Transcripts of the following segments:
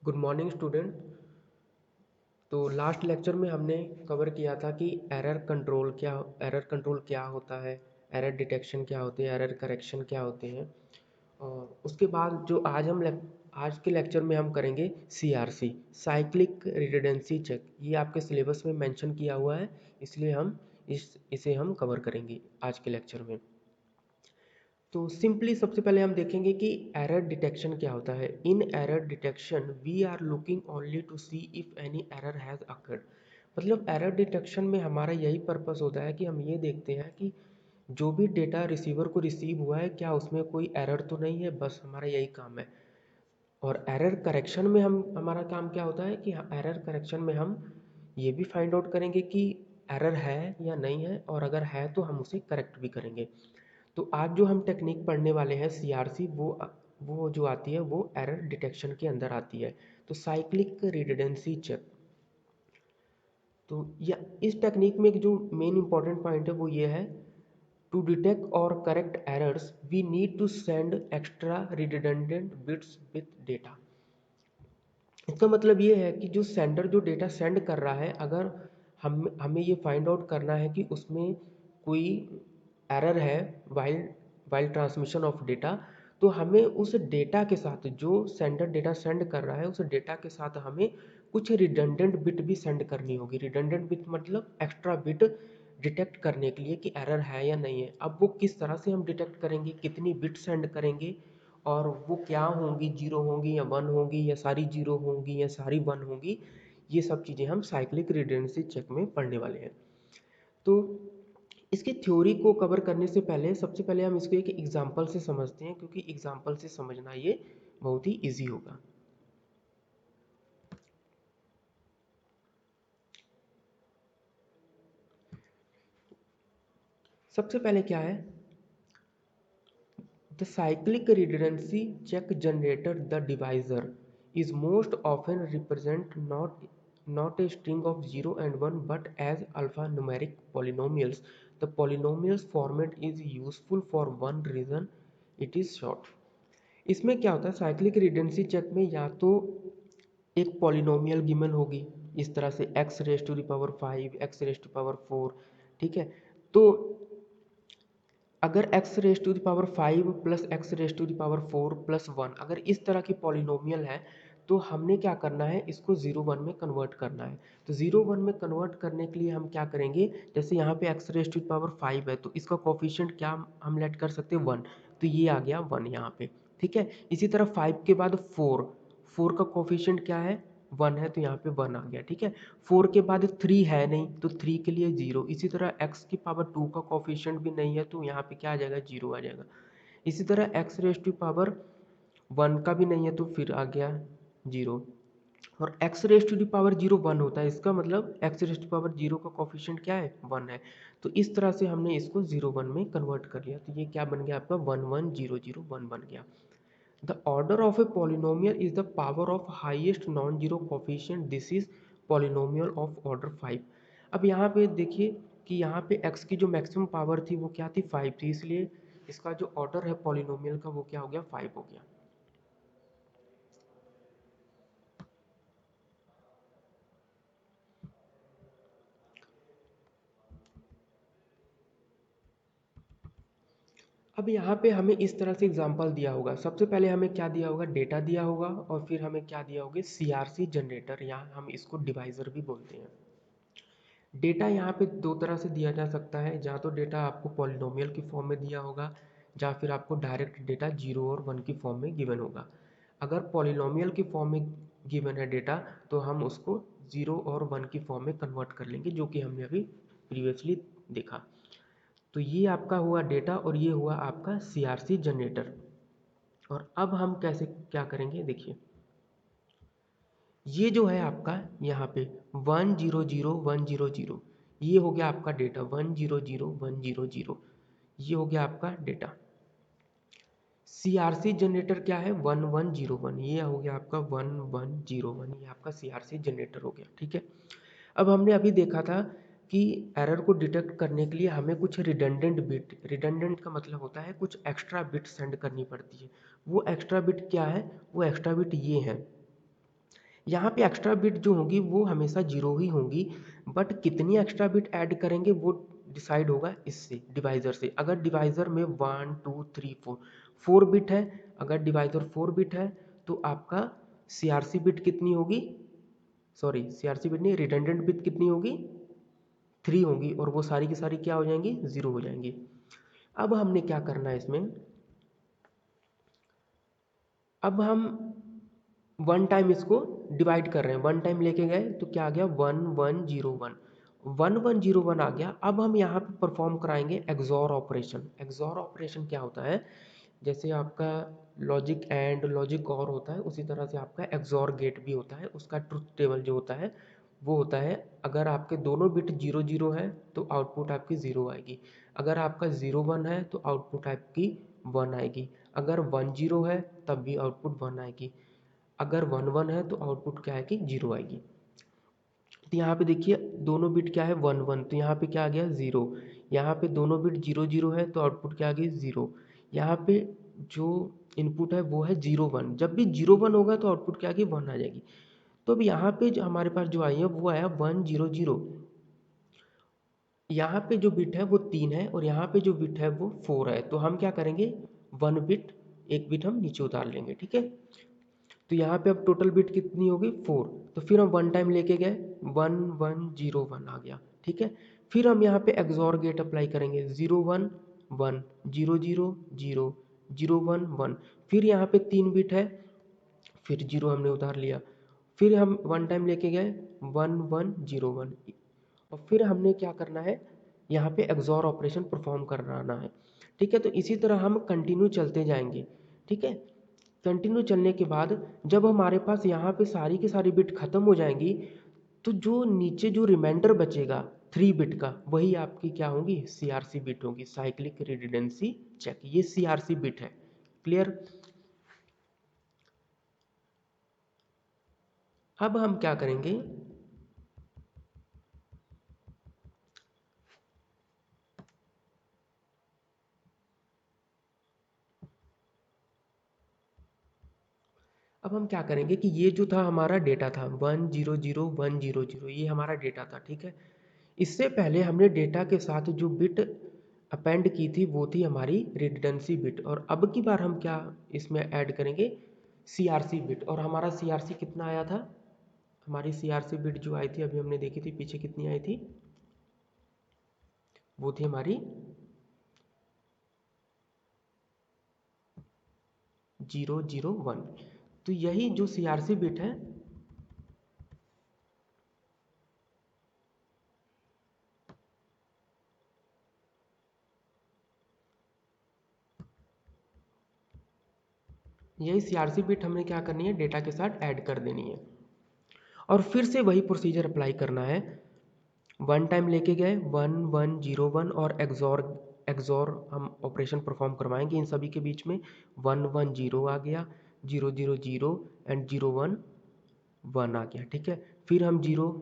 Good morning student. तो last lecture में हमने कवर किया था कि एरर कंट्रोल क्या होता है, एरर डिटेक्शन क्या होती है, एरर करेक्शन क्या होते हैं। और उसके बाद जो आज के लेक्चर में हम करेंगे CRC, साइक्लिक रिडंडेंसी चेक। ये आपके सिलेबस में मेंशन किया हुआ है, इसलिए हम इसे हम कवर करेंगे आज के लेक्चर में। तो सिंपली सबसे पहले हम देखेंगे कि एरर डिटेक्शन क्या होता है। In error detection we are looking only to see if any error has occurred. मतलब एरर डिटेक्शन में हमारा यही पर्पस होता है कि हम ये देखते हैं कि जो भी डेटा रिसीवर को रिसीव हुआ है क्या उसमें कोई एरर तो नहीं है, बस हमारा यही काम है। और एरर करेक्शन में हमारा काम क्या होता है कि एरर करेक्शन में हम ये भी फाइंड आउट करेंगे कि एरर है या नहीं है, और अगर है तो हम उसे करेक्ट भी करेंगे। तो आज जो हम टेक्निक पढ़ने वाले हैं CRC, वो जो आती है वो एरर डिटेक्शन के अंदर आती है। तो साइक्लिक रिडंडेंसी चेक। तो या इस टेक्निक में एक जो मेन इंपॉर्टेंट पॉइंट है वो ये है, टू डिटेक्ट और correct errors we need to send extra redundant bits with data. इसका मतलब ये है कि जो सेंडर जो डेटा सेंड कर रहा है, अगर हमें ये फाइंड आउट करना है कि उसमें कोई एरर है while while transmission of data, तो हमें उस डेटा के साथ, जो सेंडर डेटा सेंड कर रहा है उस डेटा के साथ हमें कुछ रिडंडेंट बिट भी सेंड करनी होगी। रिडंडेंट बिट मतलब एक्स्ट्रा बिट डिटेक्ट करने के लिए कि एरर है या नहीं है। अब वो किस तरह से हम डिटेक्ट करेंगे, कितनी बिट सेंड करेंगे, और वो क्या होंगी, जीरो होंगी या वन होंगी या सारी जीरो होंगी या सारी वन होंगी, ये सब चीज़ें हम साइक्लिक रिडंडेंसी चेक में पढ़ने वाले हैं। तो इसकी थ्योरी को कवर करने से पहले सबसे पहले हम इसको एक एग्जांपल से समझते हैं, क्योंकि एग्जांपल से समझना ये बहुत ही इजी होगा। सबसे पहले क्या है, the cyclic redundancy check generator the divisor is most often represent not a string of 0 and 1 but as alphanumeric polynomials. The polynomials format is useful for one reason, it is short. इसमें क्या होता है, cyclic redundancy check में या तो एक polynomial given होगी इस तरह से x raise to the power 5, x raise to power 4, ठीक है। तो अगर x raise to the power 5 plus x raise to the power 4 plus 1 अगर इस तरह की पॉलिनोमियल है, तो हमने क्या करना है, इसको 0 1 में कन्वर्ट करना है। तो 0 1 में कन्वर्ट करने के लिए हम क्या करेंगे, जैसे यहाँ पे x raise to the power 5 है तो इसका कोफिशिएंट क्या हम लेट कर सकते हैं, 1। तो ये आ गया 1 यहाँ पे, ठीक है। इसी तरह 5 के बाद 4 का कोफिशिएंट क्या है, 1 है, तो यहाँ पे 1 आ गया, ठीक है। 4 के बाद 3 है नहीं तो 3 के लिए 0। इसी तरह x की पावर 2 का कोफिशिएंट भी नहीं है तो यहाँ पे क्या आ जाएगा, 0 आ जाएगा। इसी तरह x रेज टू पावर 1 का भी नहीं है तो फिर आ गया 0। और x रेज टू पावर 0 1 होता है, इसका मतलब x रेज टू पावर 0 का कोफिशिएंट क्या है, 1 है। तो इस तरह से हमने इसको 0 1 में कन्वर्ट कर लिया, तो ये क्या बन गया आपका 1 1 0 0 1 बन गया। The order of a polynomial is the power of highest non-zero coefficient. This is polynomial of order 5. अब यहाँ पे देखिए कि यहाँ पे x की जो मैक्सिमम पावर थी वो क्या थी, 5 थी, इसलिए इसका जो ऑर्डर है पॉलिनोमियल का वो क्या हो गया, 5 हो गया। अब यहाँ पे हमें इस तरह से एग्जांपल दिया होगा। सबसे पहले हमें क्या दिया होगा, डेटा दिया होगा, और फिर हमें क्या दिया होगा, CRC जनरेटर, या हम इसको डिवाइजर भी बोलते हैं। डेटा यहाँ पे दो तरह से दिया जा सकता है, या तो डेटा आपको पॉलिनोमियल की फॉर्म में दिया होगा, या फिर आपको डायरेक्ट डेटा 0 और 1 की फॉर्म में गिवन होगा। अगर पॉलिनोमियल की फॉर्म में गिवन है डेटा, तो हम उसको 0 और 1 की फॉर्म में कन्वर्ट कर लेंगे, जो कि हमने अभी प्रीवियसली देखा। तो ये आपका हुआ डेटा और ये हुआ आपका CRC जनरेटर। और अब हम कैसे क्या करेंगे, देखिए ये जो है आपका यहाँ पे 1 0 0 1 0 0, ये हो गया आपका डेटा 1 0 0 1 0 0, ये हो गया आपका डेटा। CRC जनरेटर क्या है, 1 1 0 1, ये हो गया आपका 1 1 0 1, ये आपका CRC जनरेटर हो गया, ठीक है। अब हमने अभी देखा था कि एरर को डिटेक्ट करने के लिए हमें कुछ रिडंडेंट बिट, रिडंडेंट का मतलब होता है कुछ एक्स्ट्रा बिट सेंड करनी पड़ती है। वो एक्स्ट्रा बिट क्या है, वो एक्स्ट्रा बिट ये है। यहाँ पे एक्स्ट्रा बिट जो होगी वो हमेशा जीरो ही होंगी, बट कितनी एक्स्ट्रा बिट ऐड करेंगे वो डिसाइड होगा इससे, डिवाइज़र से। अगर डिवाइज़र में 1 2 3 4 4 बिट है, अगर डिवाइज़र 4 बिट है तो आपका सीआरसी बिट कितनी होगी, सॉरी सीआरसी बिट नहीं, रिडंडेंट बिट कितनी होगी, 3 होंगी, और वो सारी की सारी क्या हो जाएंगी, 0 हो जाएंगी। अब हमने क्या करना है इसमें, अब हम वन टाइम इसको डिवाइड कर रहे हैं, वन टाइम लेके गए तो क्या आ गया 1101, 1101 आ गया। अब हम यहाँ पे परफॉर्म कराएंगे एक्सॉर ऑपरेशन। एक्सॉर ऑपरेशन क्या होता है, जैसे आपका लॉजिक एंड लॉजिक और होता है, उसी तरह से आपका एक्सॉर गेट भी होता है। उसका ट्रुथ टेबल जो होता है वो होता है, अगर आपके दोनों बिट 0 0 है तो आउटपुट आपकी 0 आएगी, अगर आपका 0 1 है तो आउटपुट आपकी 1 आएगी, अगर 1 0 है तब भी आउटपुट 1 आएगी, अगर 1 1 है तो आउटपुट क्या आएगी, 0 आएगी। तो यहाँ पे देखिए दोनों बिट क्या है 1 1, तो यहाँ पे क्या आ गया 0, यहाँ पे दोनों बिट 0 0 है तो आउटपुट क्या आ गई 0, यहाँ पे जो इनपुट है वो है 0 1, जब भी 0 1 होगा तो आउटपुट क्या आ गई 1 आ जाएगी। तो अब यहाँ पे जो हमारे पास जो आई है वो आया 1 0 0, यहाँ पे जो बिट है वो 3 है और यहाँ पे जो बिट है वो 4 है, तो हम क्या करेंगे, वन बिट एक बिट हम नीचे उतार लेंगे, ठीक है। तो यहाँ पे अब टोटल बिट कितनी होगी 4, तो फिर हम वन टाइम लेके गए 1 1 0 1 आ गया, ठीक है। फिर हम यहाँ पे एक्सॉर गेट अप्लाई करेंगे 0 1 1 0 0 0 0 1 1, फिर यहाँ पे 3 बिट है, फिर 0 हमने उतार लिया, फिर हम वन टाइम लेके गए 1 1 0 1, और फिर हमने क्या करना है, यहाँ पे एक्सॉर ऑपरेशन परफॉर्म करना है, ठीक है। तो इसी तरह हम कंटिन्यू चलते जाएंगे, ठीक है। कंटिन्यू चलने के बाद जब हमारे पास यहाँ पे सारी की सारी बिट खत्म हो जाएंगी, तो जो नीचे जो रिमाइंडर बचेगा 3 बिट का, वही आपकी क्या होगी, सीआरसी बिट होगी, साइक्लिक रिडंडेंसी चेक, ये सीआरसी बिट है। क्लियर। अब हम क्या करेंगे, अब हम क्या करेंगे कि ये जो था हमारा डेटा था 1 0 0 1 0 0, ये हमारा डेटा था, ठीक है। इससे पहले हमने डेटा के साथ जो बिट अपेंड की थी वो थी हमारी रिडंडेंसी बिट, और अब की बार हम क्या इसमें ऐड करेंगे, सीआरसी बिट। और हमारा सीआरसी कितना आया था, हमारी सीआरसी बिट जो आई थी अभी हमने देखी थी पीछे कितनी आई थी, वो थी हमारी 0 0 1। तो यही जो सीआरसी बिट है, यही सीआरसी बिट हमने क्या करनी है, डेटा के साथ ऐड कर देनी है, और फिर से वही प्रोसीजर अप्लाई करना है। वन टाइम लेके गए 1 1 0 1, और एक्सॉर हम ऑपरेशन परफॉर्म करवाएंगे इन सभी के बीच में, 1 1 0 आ गया, 0 0 0 एंड 0 1 1 आ गया, ठीक है। फिर हम 0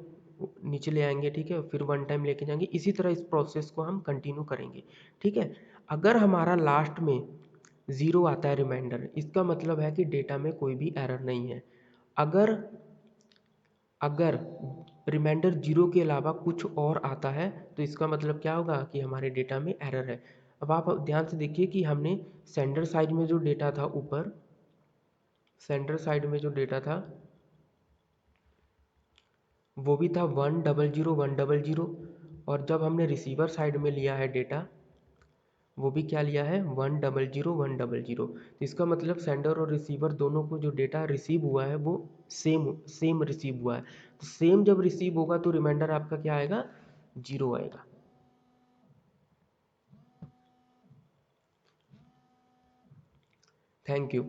नीचे ले आएंगे, ठीक है, फिर वन टाइम लेके जाएंगे, इसी तरह इस प्रोसेस को हम कंटिन्यू करेंगे, ठीक है। अगर हमारा लास्ट में 0 आता है रिमाइंडर, इसका मतलब है कि डेटा में कोई भी एरर नहीं है। अगर अगर रिमाइंडर 0 के अलावा कुछ और आता है तो इसका मतलब क्या होगा कि हमारे डेटा में एरर है। अब आप ध्यान से देखिए कि हमने सेंडर साइड में जो डेटा था, ऊपर सेंडर साइड में जो डेटा था वो भी था 1 0 0 1 0 0, और जब हमने रिसीवर साइड में लिया है डेटा वो भी क्या लिया है 1 0 0 1 0 0। तो इसका मतलब सेंडर और रिसीवर दोनों को जो डेटा रिसीव हुआ है वो सेम सेम रिसीव हुआ है। तो सेम जब रिसीव होगा तो रिमाइंडर आपका क्या आएगा, 0 आएगा। Thank you.